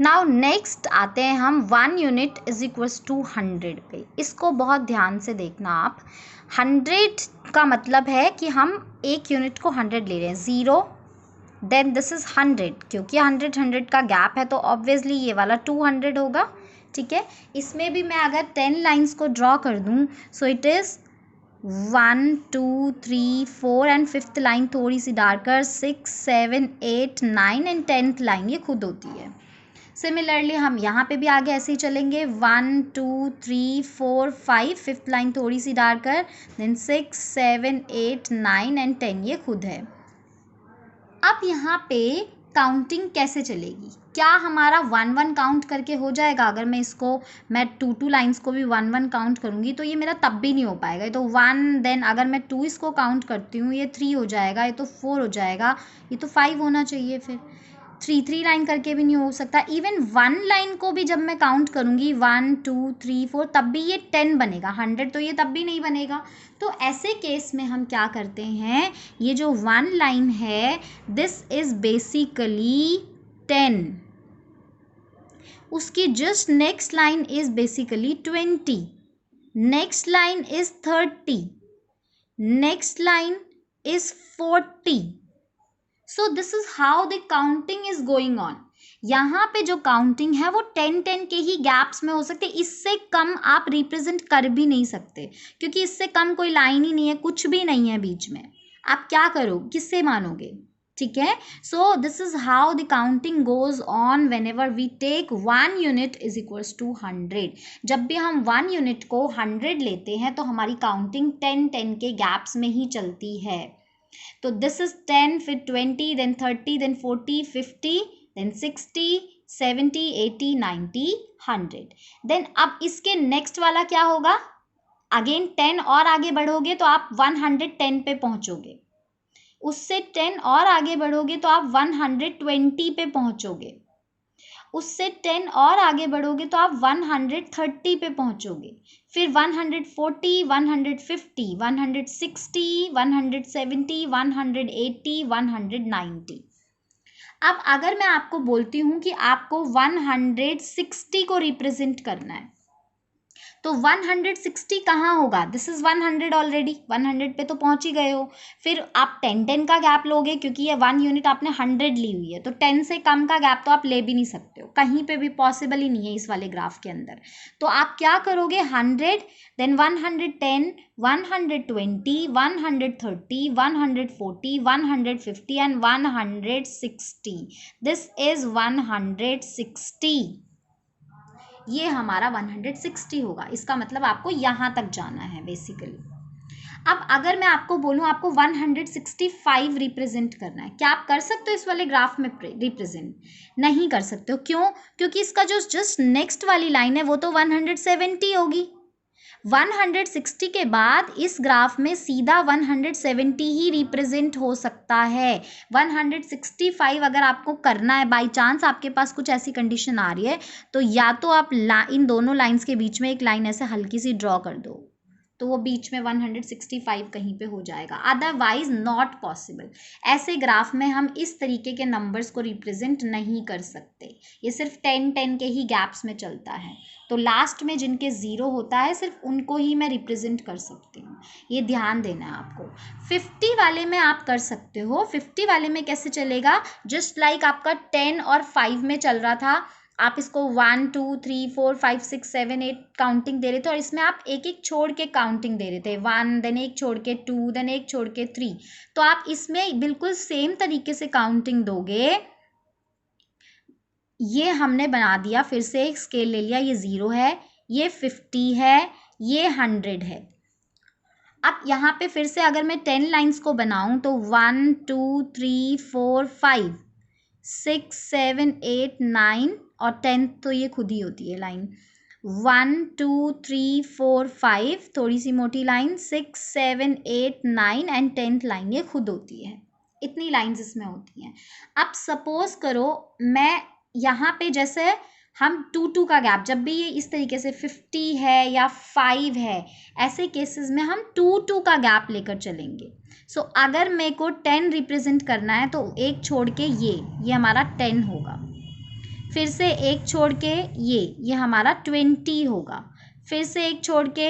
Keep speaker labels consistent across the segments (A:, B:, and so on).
A: Now next आते हैं हम 1 यूनिट इज इक्वल्स टू 100 पे। इसको बहुत ध्यान से देखना आप। 100 का मतलब है कि हम एक यूनिट को 100 ले रहे हैं, 0 देन दिस इज़ 100, क्योंकि 100 का गैप है तो ऑब्वियसली ये वाला 200 होगा। ठीक है, इसमें भी मैं अगर 10 लाइंस को ड्रॉ कर दूँ, सो it is 1 2 3 4 and 5th line थोड़ी सी डार्कर, 6 7 8 9 एंड 10th लाइन ये खुद होती है। सिमिलरली हम यहाँ पे भी आगे ऐसे ही चलेंगे, 1 2 3 4 5, 5th लाइन थोड़ी सी डार्कर, देन 6 7 8 9 एंड 10 ये खुद है। अब यहाँ पे काउंटिंग कैसे चलेगी? क्या हमारा 1 1 काउंट करके हो जाएगा? अगर मैं 2 लाइंस को भी 1 1 काउंट करूँगी तो ये मेरा तब भी नहीं हो पाएगा। ये तो 1, देन अगर मैं 2 इसको काउंट करती हूँ ये 3 हो जाएगा, ये तो 4 हो जाएगा, ये तो 5 होना चाहिए। फिर 3 लाइन करके भी नहीं हो सकता। इवन 1 लाइन को भी जब मैं काउंट करूँगी 1 2 3 4 तब भी ये 10 बनेगा, 100 तो ये तब भी नहीं बनेगा। तो ऐसे केस में हम क्या करते हैं, ये जो 1 लाइन है दिस इज़ बेसिकली 10, उसकी just next line is basically 20, next line is 30, next line is 40। So this is how the counting is going on. यहाँ पे जो काउंटिंग है वो 10 के ही गैप्स में हो सकते, इससे कम आप रिप्रेजेंट कर भी नहीं सकते, क्योंकि इससे कम कोई लाइन ही नहीं है, कुछ भी नहीं है बीच में। आप क्या करो, किससे मानोगे? ठीक है, so this is how the counting goes on whenever we take 1 unit is equals to 100। जब भी हम 1 यूनिट को 100 लेते हैं तो हमारी काउंटिंग 10 के गैप्स में ही चलती है। तो दिस इज 10, फिर 20, देन 30, देन 40, 50, देन 60, 70, 80, 90, 100। देन अब इसके नेक्स्ट वाला क्या होगा? अगेन 10 और आगे बढ़ोगे तो आप 110 पे पहुंचोगे, उससे 10 और आगे बढ़ोगे तो आप 120 पे पहुंचोगे, उससे 10 और आगे बढ़ोगे तो आप 130 पे पहुंचोगे, फिर 140, 150, 160, 170, 180, 190। अब अगर मैं आपको बोलती हूँ कि आपको 160 को रिप्रेजेंट करना है, तो 160 कहाँ होगा? दिस इज़ 100 ऑलरेडी, 100 पे तो पहुँच ही गए हो। फिर आप 10 का गैप लोगे, क्योंकि ये 1 यूनिट आपने 100 ली हुई है, तो 10 से कम का गैप तो आप ले भी नहीं सकते हो, कहीं पे भी पॉसिबल ही नहीं है इस वाले ग्राफ के अंदर। तो आप क्या करोगे? 100, देन 110, 120, 130, 140, 150 एंड 160। This is 160। ये हमारा 160 होगा, इसका मतलब आपको यहाँ तक जाना है बेसिकली। अब अगर मैं आपको बोलूँ आपको 165 रिप्रेजेंट करना है, क्या आप कर सकते हो इस वाले ग्राफ में रिप्रेजेंट? नहीं कर सकते हो। क्यों? क्योंकि इसका जो जस्ट नेक्स्ट वाली लाइन है वो तो 170 होगी। 160 के बाद इस ग्राफ में सीधा 170 ही रिप्रेजेंट हो सकता है। 165 अगर आपको करना है, बाई चांस आपके पास कुछ ऐसी कंडीशन आ रही है, तो या तो आप इन दोनों लाइंस के बीच में एक लाइन ऐसे हल्की सी ड्रॉ कर दो, तो वो बीच में 165 कहीं पे हो जाएगा, अदरवाइज नॉट पॉसिबल। ऐसे ग्राफ में हम इस तरीके के नंबर्स को रिप्रेजेंट नहीं कर सकते, ये सिर्फ 10 के ही गैप्स में चलता है। तो लास्ट में जिनके 0 होता है सिर्फ उनको ही मैं रिप्रेजेंट कर सकती हूँ, ये ध्यान देना है आपको। 50 वाले में आप कर सकते हो। 50 वाले में कैसे चलेगा? जस्ट लाइक आपका 10 और 5 में चल रहा था, आप इसको 1 2 3 4 5 6 7 8 काउंटिंग दे रहे थे, और इसमें आप एक एक छोड़ के काउंटिंग दे रहे थे, 1 देन एक छोड़ के 2 देन एक छोड़ के 3। तो आप इसमें बिल्कुल सेम तरीके से काउंटिंग दोगे। ये हमने बना दिया, फिर से एक स्केल ले लिया, ये 0 है, ये 50 है, ये 100 है। अब यहाँ पे फिर से अगर मैं 10 लाइंस को बनाऊं तो 1 2 3 4 5 6 7 8 9 और 10 तो ये खुद ही होती है लाइन। 1 2 3 4 5 थोड़ी सी मोटी लाइन, 6 7 8 9 एंड 10th लाइन ये खुद होती है। इतनी लाइंस इसमें होती हैं। अब सपोज करो मैं यहाँ पे जैसे हम 2 का गैप, जब भी ये इस तरीके से 50 है या 5 है, ऐसे केसेस में हम 2 का गैप लेकर चलेंगे। सो अगर मेरे को 10 रिप्रेजेंट करना है तो एक छोड़ के ये हमारा 10 होगा। फिर से एक छोड़ के ये हमारा 20 होगा, फिर से एक छोड़ के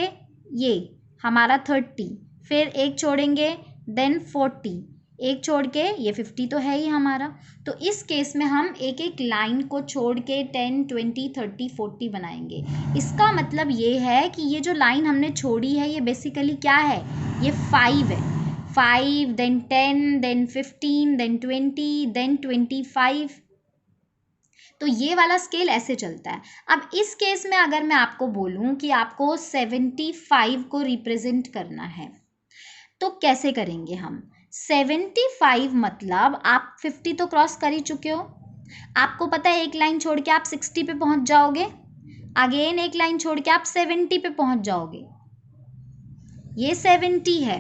A: ये हमारा 30, फिर एक छोड़ेंगे देन 40, एक छोड़ के ये 50 तो है ही हमारा। तो इस केस में हम एक एक लाइन को छोड़ के 10, 20, 30, 40 बनाएंगे। इसका मतलब ये है कि ये जो लाइन हमने छोड़ी है ये बेसिकली क्या है, ये 5 है। 5 देन 10 देन 15 देन 20 देन 25। तो ये वाला स्केल ऐसे चलता है। अब इस केस में अगर मैं आपको बोलूं कि आपको 75 को रिप्रेजेंट करना है तो कैसे करेंगे हम। 75 मतलब आप 50 तो क्रॉस कर ही चुके हो, आपको पता है एक लाइन छोड़ के आप 60 पे पहुंच जाओगे, अगेन एक लाइन छोड़ के आप 70 पे पहुंच जाओगे, ये 70 है।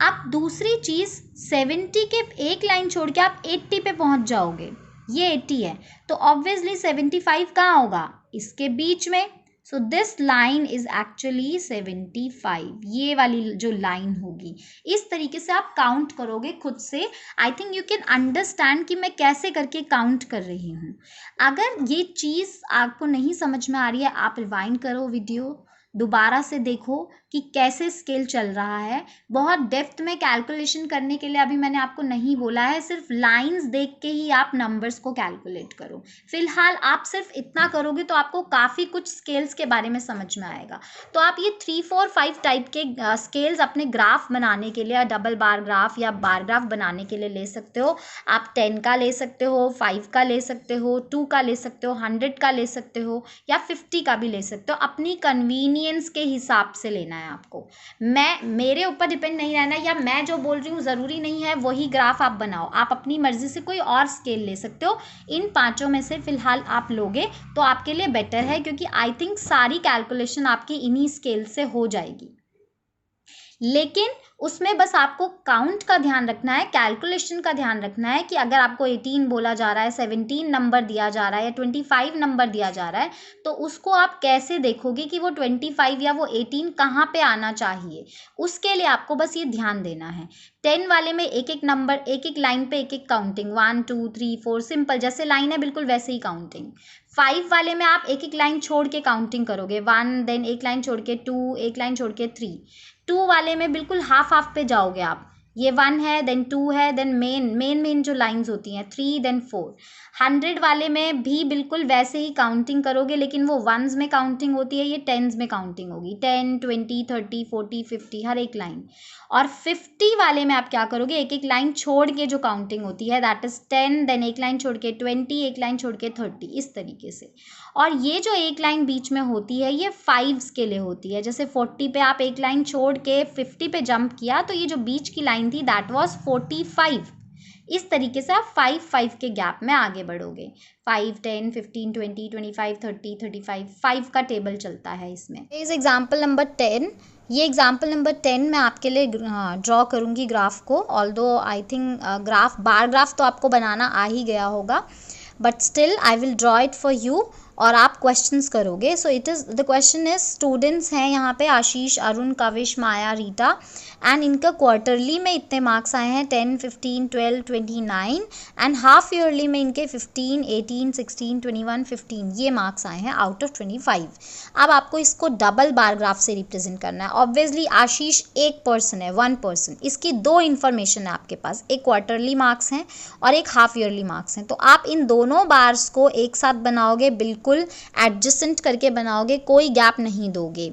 A: आप दूसरी चीज 70 के एक लाइन छोड़ के आप 80 पे पहुंच जाओगे, ये 80 है। तो ऑब्वियसली 75 कहाँ होगा, इसके बीच में। So this line is actually 75, ये वाली जो लाइन होगी। इस तरीके से आप काउंट करोगे खुद से। I think you can understand कि मैं कैसे करके काउंट कर रही हूँ। अगर ये चीज़ आपको नहीं समझ में आ रही है, आप रिवाइंड करो वीडियो, दोबारा से देखो कि कैसे स्केल चल रहा है। बहुत डेप्थ में कैलकुलेशन करने के लिए अभी मैंने आपको नहीं बोला है, सिर्फ लाइंस देख के ही आप नंबर्स को कैलकुलेट करो। फिलहाल आप सिर्फ इतना करोगे तो आपको काफ़ी कुछ स्केल्स के बारे में समझ में आएगा। तो आप ये 3, 4, 5 टाइप के स्केल्स अपने ग्राफ बनाने के लिए, डबल बार ग्राफ या बार ग्राफ बनाने के लिए ले सकते हो। आप 10 का ले सकते हो, 5 का ले सकते हो, 2 का ले सकते हो, 100 का ले सकते हो या 50 का भी ले सकते हो। अपनी कन्वीनियंस के हिसाब से लेना है आपको। मेरे ऊपर डिपेंड नहीं रहना, या मैं जो बोल रही हूँ ज़रूरी नहीं है वही ग्राफ आप बनाओ। आप अपनी मर्जी से कोई और स्केल ले सकते हो। इन पांचों में से फिलहाल आप लोगे तो आपके लिए बेटर है, क्योंकि आई थिंक सारी कैलकुलेशन आपकी इन्हीं स्केल से हो जाएगी। लेकिन उसमें बस आपको काउंट का ध्यान रखना है, कैलकुलेशन का ध्यान रखना है कि अगर आपको 18 बोला जा रहा है, 17 नंबर दिया जा रहा है या 25 नंबर दिया जा रहा है, तो उसको आप कैसे देखोगे कि वो 25 या वो 18 कहाँ पे आना चाहिए। उसके लिए आपको बस ये ध्यान देना है। 10 वाले में एक एक नंबर, एक एक लाइन पे एक एक काउंटिंग, 1 2 3 4, सिंपल जैसे लाइन है बिल्कुल वैसे ही काउंटिंग। 5 वाले में आप एक एक लाइन छोड़ के काउंटिंग करोगे, 1 देन एक लाइन छोड़ के 2, एक लाइन छोड़ के 3। 2 वाले में बिल्कुल हाफ हाफ पे जाओगे आप, ये 1 है देन 2 है देन मेन जो लाइंस होती हैं 3 देन 4। 100 वाले में भी बिल्कुल वैसे ही काउंटिंग करोगे, लेकिन वो वंस में काउंटिंग होती है, ये टेंस में काउंटिंग होगी, 10 20 30 40 50 हर एक लाइन। और 50 वाले में आप क्या करोगे, एक एक लाइन छोड़ के जो काउंटिंग होती है दैट इज 10 देन एक लाइन छोड़ के 20, एक लाइन छोड़ के 30, इस तरीके से। और ये जो एक लाइन बीच में होती है ये 5 के लिए होती है। जैसे 40 पे आप एक लाइन छोड़ के 50 पे जंप किया तो ये जो बीच की लाइन थी दैट वाज 45। इस तरीके से आप 5 के गैप में आगे बढ़ोगे। 5 10 15 20 25 30 35 5 का टेबल चलता है इसमें। इस एग्जाम्पल नंबर 10, ये एग्जाम्पल नंबर 10 मैं आपके लिए ड्रॉ करूँगी ग्राफ को। Although I think graph, bar graph तो आपको बनाना आ ही गया होगा, but still I will draw it for you और आप क्वेश्चंस करोगे। सो it is, the question is, students हैं यहाँ पे आशीष, अरुण, कविश, माया, रीटा, एंड इनका क्वार्टरली में इतने मार्क्स आए हैं 10 15 12 29, एंड हाफ ईयरली में इनके 15 18 16 21 15 ये मार्क्स आए हैं आउट ऑफ 25। अब आपको इसको डबल बार ग्राफ से रिप्रेजेंट करना है। ऑब्वियसली आशीष एक पर्सन है, 1 पर्सन, इसकी 2 इन्फॉर्मेशन है आपके पास, एक क्वार्टरली मार्क्स हैं और एक हाफ ईयरली मार्क्स हैं। तो आप इन दोनों बार्स को एक साथ बनाओगे, बिल्कुल एडजस्टेंट करके बनाओगे, कोई गैप नहीं दोगे,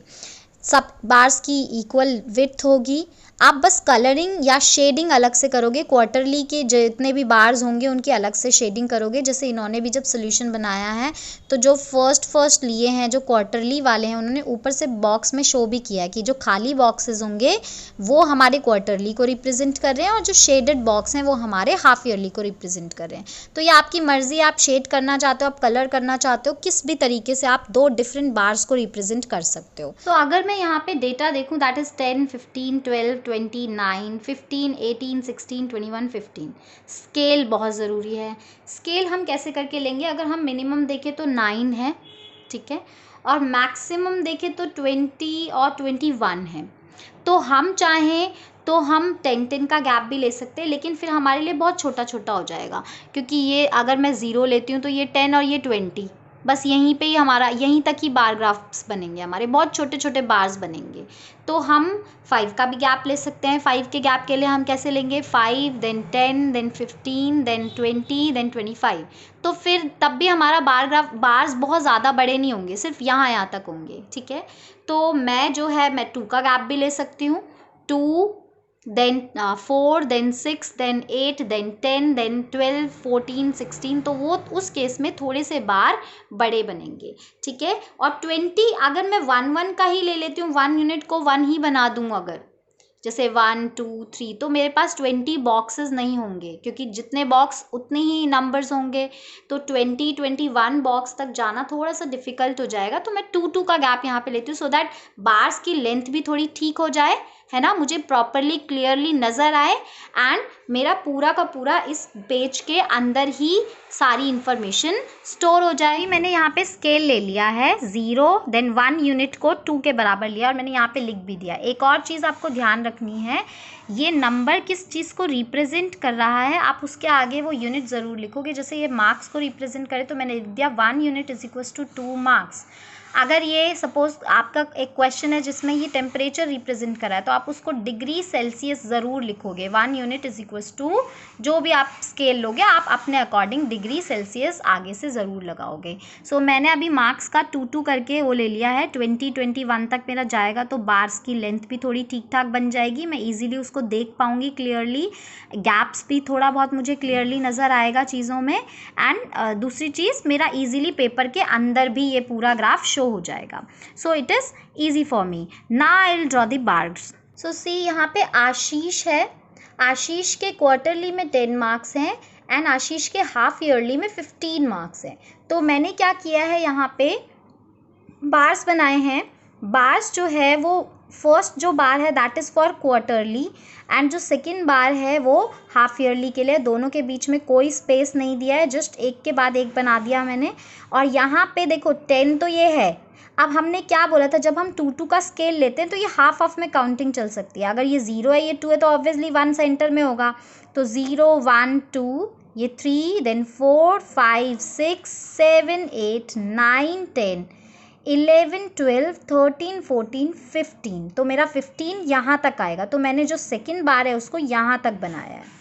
A: सब बार्स की इक्वल विड्थ होगी। आप बस कलरिंग या शेडिंग अलग से करोगे, क्वार्टरली के जितने भी बार्स होंगे उनकी अलग से शेडिंग करोगे। जैसे इन्होंने भी जब सोल्यूशन बनाया है तो जो फर्स्ट लिए हैं, जो क्वार्टरली वाले हैं, उन्होंने ऊपर से बॉक्स में शो भी किया है कि जो खाली बॉक्सेस होंगे वो हमारे क्वार्टरली को रिप्रेजेंट कर रहे हैं और जो शेडेड बॉक्स हैं वो हमारे हाफ ईयरली को रिप्रेजेंट कर रहे हैं। तो ये आपकी मर्जी, आप शेड करना चाहते हो, आप कलर करना चाहते हो, किस भी तरीके से आप 2 डिफरेंट बार्स को रिप्रेजेंट कर सकते हो। तो अगर मैं यहाँ पे डेटा देखूँ दैट इज 10 15 12 29 15 18 16 21 15। स्केल बहुत ज़रूरी है। स्केल हम कैसे करके लेंगे, अगर हम मिनिमम देखें तो 9 है, ठीक है, और मैक्सिमम देखें तो 20 और 21 है। तो हम चाहें तो हम 10-10 का गैप भी ले सकते हैं, लेकिन फिर हमारे लिए बहुत छोटा छोटा हो जाएगा, क्योंकि ये अगर मैं 0 लेती हूँ तो ये 10 और ये 20, बस यहीं पे ही हमारा, यहीं तक ही बार ग्राफ्स बनेंगे, हमारे बहुत छोटे छोटे बार्स बनेंगे। तो हम 5 का भी गैप ले सकते हैं। 5 के गैप के लिए हम कैसे लेंगे, 5 देन 10 देन 15 देन 20 देन 25। तो फिर तब भी हमारा बार्स बहुत ज़्यादा बड़े नहीं होंगे, सिर्फ यहाँ तक होंगे, ठीक है। तो मैं जो है मैं 2 का गैप भी ले सकती हूँ, 2 then 4 then 6 then 8 then 10 then 12 14 16, तो वो उस केस में थोड़े से बार बड़े बनेंगे, ठीक है। और 20 अगर मैं 1 का ही ले लेती हूँ, 1 यूनिट को 1 ही बना दूँ, अगर जैसे 1 2 3, तो मेरे पास 20 बॉक्सेस नहीं होंगे, क्योंकि जितने बॉक्स उतने ही नंबर्स होंगे। तो 21 बॉक्स तक जाना थोड़ा सा डिफिकल्ट हो जाएगा। तो मैं 2 का गैप यहाँ पे लेती हूँ, सो दैट बार्स की लेंथ भी थोड़ी ठीक हो जाए, है ना, मुझे प्रॉपरली क्लियरली नज़र आए, एंड मेरा पूरा का पूरा इस पेज के अंदर ही सारी इंफॉर्मेशन स्टोर हो जाएगी। मैंने यहाँ पे स्केल ले लिया है 0 देन 1 यूनिट को 2 के बराबर लिया, और मैंने यहाँ पे लिख भी दिया। एक और चीज़ आपको ध्यान रखनी है, ये नंबर किस चीज़ को रिप्रेजेंट कर रहा है, आप उसके आगे वो यूनिट ज़रूर लिखोगे। जैसे ये मार्क्स को रिप्रेजेंट करे तो मैंने लिख दिया 1 unit is equals to 2 marks. अगर ये सपोज आपका एक क्वेश्चन है जिसमें ये टेम्परेचर रिप्रेजेंट करा है, तो आप उसको डिग्री सेल्सियस ज़रूर लिखोगे। 1 यूनिट इज इक्वल्स टू, जो भी आप स्केल लोगे आप अपने अकॉर्डिंग डिग्री सेल्सियस आगे से ज़रूर लगाओगे। सो मैंने अभी मार्क्स का 2 करके वो ले लिया है, 21 तक मेरा जाएगा, तो बार्स की लेंथ भी थोड़ी ठीक ठाक बन जाएगी, मैं ईजिली उसको देख पाऊँगी क्लियरली, गैप्स भी थोड़ा बहुत मुझे क्लियरली नज़र आएगा चीज़ों में। एंड दूसरी चीज़, मेरा ईजिली पेपर के अंदर भी ये पूरा ग्राफ शो हो जाएगा। So it is easy for me. Now I will draw the bars. So see, यहाँ पे आशीष है, आशीष के क्वार्टरली में 10 मार्क्स हैं, एंड आशीष के हाफ ईयरली में 15 मार्क्स हैं। तो मैंने क्या किया है, यहाँ पे बार्स बनाए हैं। बार्स जो है वो फर्स्ट जो बार है that is for quarterly, and जो सेकंड बार है वो हाफ ईयरली के लिए। दोनों के बीच में कोई स्पेस नहीं दिया है, जस्ट एक के बाद एक बना दिया मैंने। और यहाँ पे देखो 10 तो ये है। अब हमने क्या बोला था, जब हम 2 का स्केल लेते हैं तो ये हाफ ऑफ में काउंटिंग चल सकती है। अगर ये 0 है, ये 2 है, तो ऑब्वियसली 1 सेंटर में होगा। तो 0 1 2, ये 3 देन 4 5 6 7 8 9 10 11 12 13 14 15, तो मेरा 15 यहाँ तक आएगा। तो मैंने जो सेकंड बार है उसको यहाँ तक बनाया है।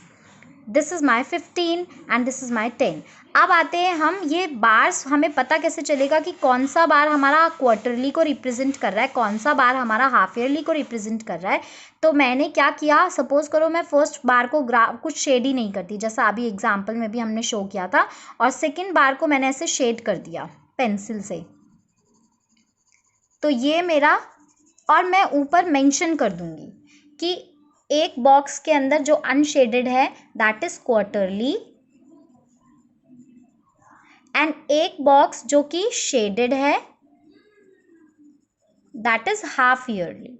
A: This is my 15 and this is my 10। अब आते हैं हम, ये बार्स हमें पता कैसे चलेगा कि कौन सा बार हमारा क्वार्टरली को रिप्रेजेंट कर रहा है, कौन सा बार हमारा हाफ ईयरली को रिप्रेजेंट कर रहा है। तो मैंने क्या किया, सपोज करो मैं फर्स्ट बार को कुछ शेड ही नहीं करती, जैसा अभी एग्जाम्पल में भी हमने शो किया था, और सेकेंड बार को मैंने ऐसे शेड कर दिया पेंसिल से। तो ये मेरा, और मैं ऊपर मेंशन कर दूंगी कि एक बॉक्स के अंदर जो अनशेडेड है दैट इज क्वार्टरली, एंड एक बॉक्स जो कि शेडेड है दैट इज हाफ ईयरली।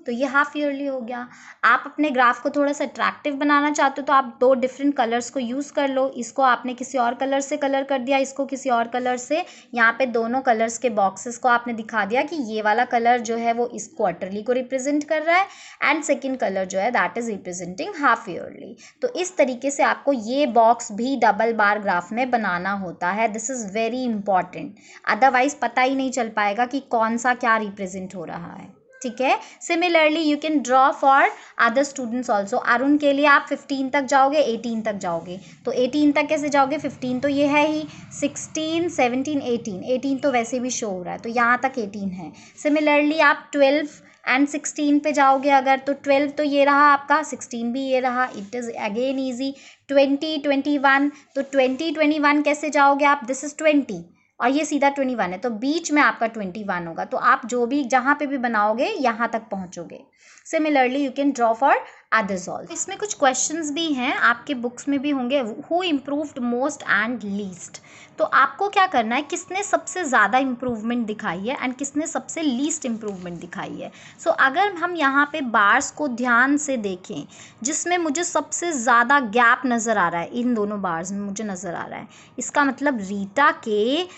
A: तो ये हाफ ईयरली हो गया। आप अपने ग्राफ को थोड़ा सा अट्रैक्टिव बनाना चाहते हो तो आप 2 डिफरेंट कलर्स को यूज़ कर लो। इसको आपने किसी और कलर से कलर कर दिया, इसको किसी और कलर से। यहाँ पे दोनों कलर्स के बॉक्सेस को आपने दिखा दिया कि ये वाला कलर जो है वो इस क्वार्टरली को रिप्रेजेंट कर रहा है, एंड सेकेंड कलर जो है that is representing half yearly. तो इस तरीके से आपको ये बॉक्स भी डबल बार ग्राफ में बनाना होता है। This is very important, otherwise पता ही नहीं चल पाएगा कि कौन सा क्या रिप्रेजेंट हो रहा है, ठीक है। Similarly you can draw for other students also. Arun के लिए आप 15 तक जाओगे, 18 तक जाओगे। तो 18 तक कैसे जाओगे, 15 तो ये है ही, 16 17 18, 18 तो वैसे भी शो हो रहा है, तो यहाँ तक 18 है। सिमिलरली आप 12 एंड 16 पे जाओगे अगर, तो 12 तो ये रहा आपका, 16 भी ये रहा। It is again easy. 20 21, तो 20 21 कैसे जाओगे आप, दिस इज़ 20 और ये सीधा 21 है, तो बीच में आपका 21 होगा। तो आप जो भी जहाँ पे भी बनाओगे यहाँ तक पहुँचोगे। Similarly you can draw for others also. इसमें कुछ क्वेश्चंस भी हैं, आपके बुक्स में भी होंगे। Who improved most and least, तो आपको क्या करना है, किसने सबसे ज़्यादा इम्प्रूवमेंट दिखाई है एंड किसने सबसे लीस्ट इम्प्रूवमेंट दिखाई है। सो अगर हम यहाँ पे बार्स को ध्यान से देखें, जिसमें मुझे सबसे ज़्यादा गैप नज़र आ रहा है, इन दोनों बार्स में मुझे नज़र आ रहा है, इसका मतलब रीटा के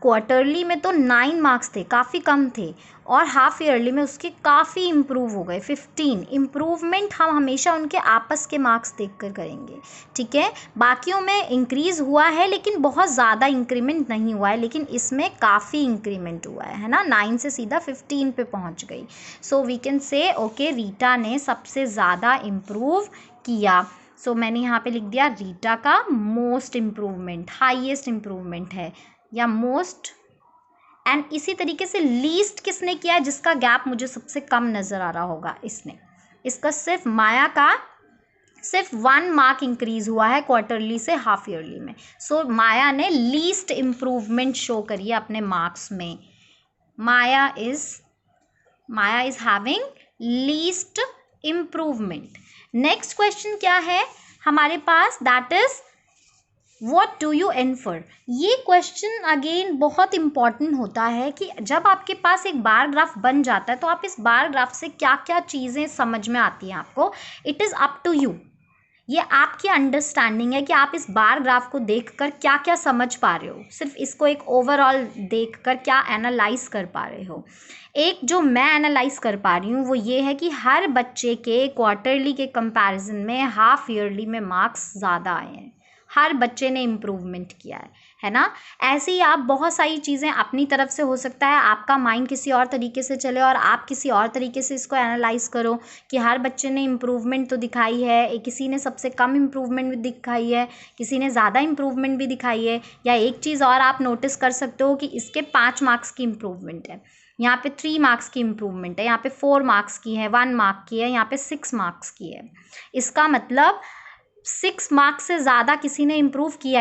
A: क्वार्टरली में तो 9 मार्क्स थे, काफ़ी कम थे, और हाफ ईयरली में उसके काफ़ी इम्प्रूव हो गए 15। इम्प्रूवमेंट हम हमेशा उनके आपस के मार्क्स देखकर करेंगे, ठीक है। बाकियों में इंक्रीज़ हुआ है लेकिन बहुत ज़्यादा इंक्रीमेंट नहीं हुआ है, लेकिन इसमें काफ़ी इंक्रीमेंट हुआ है ना, 9 से सीधा 15 पे पहुंच गई। So we can say okay Rita ने सबसे ज़्यादा इम्प्रूव किया। सो मैंने यहाँ पे लिख दिया रीटा का मोस्ट इम्प्रूवमेंट, हाईएस्ट इम्प्रूवमेंट है या मोस्ट। एंड इसी तरीके से लीस्ट किसने किया है, जिसका गैप मुझे सबसे कम नज़र आ रहा होगा, इसका सिर्फ माया का सिर्फ 1 मार्क इंक्रीज हुआ है क्वार्टरली से हाफ ईयरली में। सो माया ने लीस्ट इम्प्रूवमेंट शो करी है अपने मार्क्स में। Maya is having least improvement. Next question क्या है हमारे पास, that is what do you infer. ये क्वेश्चन अगेन बहुत इंपॉर्टेंट होता है कि जब आपके पास एक बार ग्राफ बन जाता है तो आप इस बार ग्राफ से क्या क्या चीज़ें समझ में आती हैं आपको, it is up to you. ये आपकी अंडरस्टैंडिंग है कि आप इस बार ग्राफ को देखकर क्या क्या समझ पा रहे हो, सिर्फ इसको एक ओवरऑल देखकर क्या एनालाइज कर पा रहे हो। एक जो मैं एनालाइज कर पा रही हूँ वो ये है कि हर बच्चे के क्वार्टरली के कंपैरिजन में हाफ ईयरली में मार्क्स ज़्यादा आए हैं, हर बच्चे ने इम्प्रूवमेंट किया है ना। ऐसे ही आप बहुत सारी चीज़ें अपनी तरफ से, हो सकता है आपका माइंड किसी और तरीके से चले और आप किसी और तरीके से इसको एनालाइज करो कि हर बच्चे ने इम्प्रूवमेंट तो दिखाई है, किसी ने सबसे कम इम्प्रूवमेंट भी दिखाई है, किसी ने ज़्यादा इम्प्रूवमेंट भी दिखाई है। या एक चीज़ और आप नोटिस कर सकते हो कि इसके 5 मार्क्स की इम्प्रूवमेंट है, यहाँ पे 3 मार्क्स की इम्प्रूवमेंट है, यहाँ पे 4 मार्क्स की है, 1 मार्क की है, यहाँ पे 6 मार्क्स की है। इसका मतलब 6 मार्क्स से ज़्यादा किसी ने इम्प्रूव किया